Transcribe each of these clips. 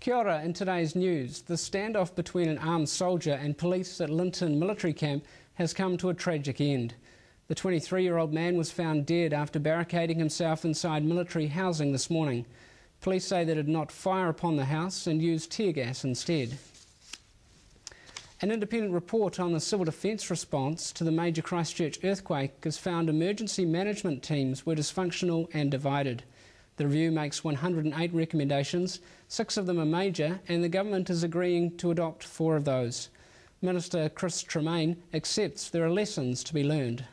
Kia ora. In today's news, the standoff between an armed soldier and police at Linton Military Camp has come to a tragic end. The 23-year-old man was found dead after barricading himself inside military housing this morning. Police say they did not fire upon the house and used tear gas instead. An independent report on the civil defence response to the major Christchurch earthquake has found emergency management teams were dysfunctional and divided. The review makes 108 recommendations, 6 of them are major, and the government is agreeing to adopt 4 of those. Minister Chris Tremaine accepts there are lessons to be learned.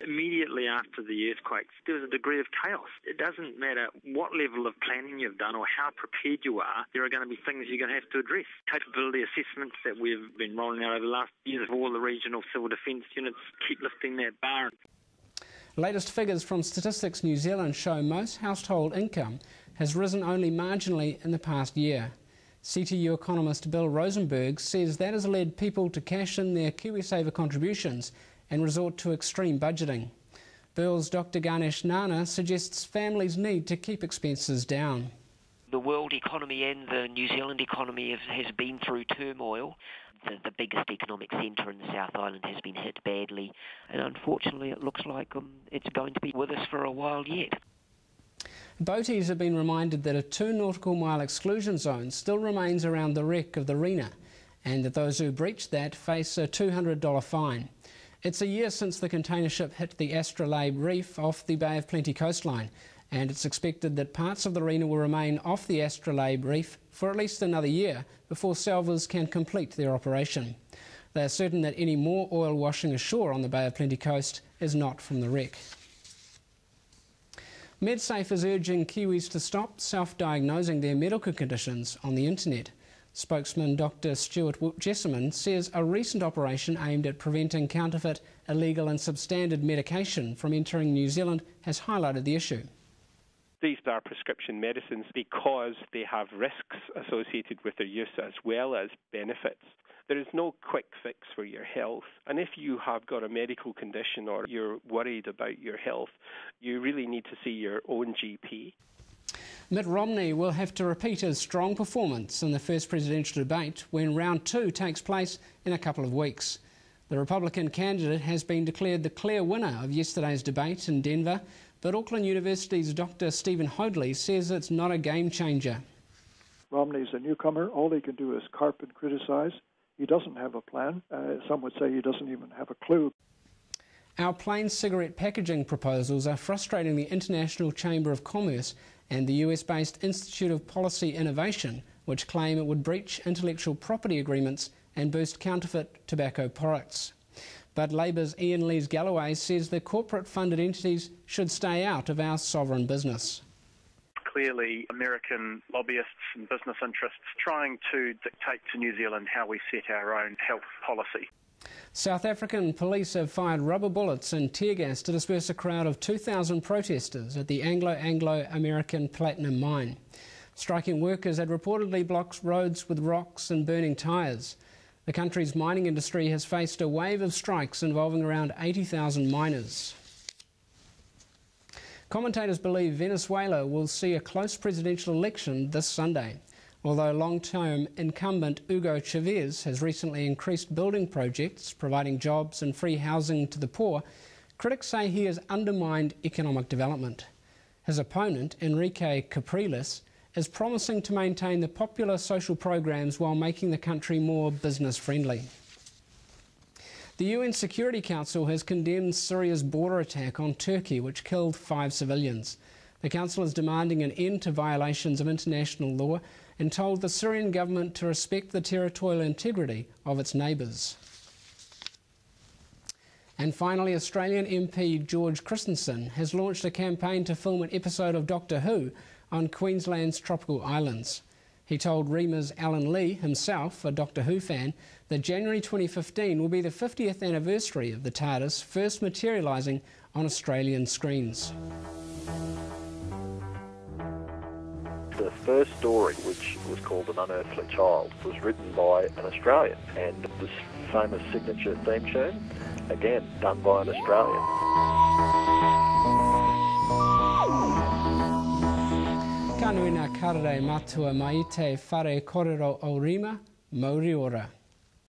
Immediately after the earthquakes, there was a degree of chaos. It doesn't matter what level of planning you've done or how prepared you are, there are going to be things you're going to have to address. Capability assessments that we've been rolling out over the last years of all the regional civil defence units keep lifting that bar. Latest figures from Statistics New Zealand show most household income has risen only marginally in the past year. CTU economist Bill Rosenberg says that has led people to cash in their KiwiSaver contributions and resort to extreme budgeting. Bill's Dr Ganesh Nana suggests families need to keep expenses down. The world economy and the New Zealand economy has been through turmoil. The biggest economic centre in the South Island has been hit badly, and unfortunately it looks like it's going to be with us for a while yet. Boaties have been reminded that a 2 nautical mile exclusion zone still remains around the wreck of the Rena, and that those who breach that face a $200 fine. It's a year since the container ship hit the Astrolabe Reef off the Bay of Plenty coastline, and it's expected that parts of the Rena will remain off the Astrolabe Reef for at least another year before salvors can complete their operation. They are certain that any more oil washing ashore on the Bay of Plenty coast is not from the wreck. MedSafe is urging Kiwis to stop self-diagnosing their medical conditions on the internet. Spokesman Dr Stuart Jessamine says a recent operation aimed at preventing counterfeit, illegal and substandard medication from entering New Zealand has highlighted the issue. These are prescription medicines because they have risks associated with their use as well as benefits. There is no quick fix for your health, and if you have got a medical condition or you're worried about your health, you really need to see your own GP. Mitt Romney will have to repeat his strong performance in the first presidential debate when round 2 takes place in a couple of weeks. The Republican candidate has been declared the clear winner of yesterday's debate in Denver, but Auckland University's Dr Stephen Hoadley says it's not a game changer. Romney's a newcomer. All he can do is carp and criticise. He doesn't have a plan. Some would say he doesn't even have a clue. Our plain cigarette packaging proposals are frustrating the International Chamber of Commerce and the US-based Institute of Policy Innovation, which claim it would breach intellectual property agreements and boost counterfeit tobacco products. But Labour's Ian Lees-Galloway says the corporate-funded entities should stay out of our sovereign business. Clearly, American lobbyists and business interests trying to dictate to New Zealand how we set our own health policy. South African police have fired rubber bullets and tear gas to disperse a crowd of 2,000 protesters at the Anglo-American platinum mine. Striking workers had reportedly blocked roads with rocks and burning tyres. The country's mining industry has faced a wave of strikes involving around 80,000 miners. Commentators believe Venezuela will see a close presidential election this Sunday. Although long-term incumbent Hugo Chavez has recently increased building projects, providing jobs and free housing to the poor, critics say he has undermined economic development. His opponent, Enrique Capriles, is promising to maintain the popular social programs while making the country more business-friendly. The UN Security Council has condemned Syria's border attack on Turkey, which killed 5 civilians. The Council is demanding an end to violations of international law and told the Syrian government to respect the territorial integrity of its neighbours. And finally, Australian MP George Christensen has launched a campaign to film an episode of Doctor Who on Queensland's tropical islands. He told Reema's Alan Lee, himself a Doctor Who fan, that January 2015 will be the 50th anniversary of the TARDIS first materialising on Australian screens. The first story, which was called An Unearthly Child, was written by an Australian, and this famous signature theme tune, again, done by an Australian. Tanuina karere matua mai te whare korero o rima, mauri ora.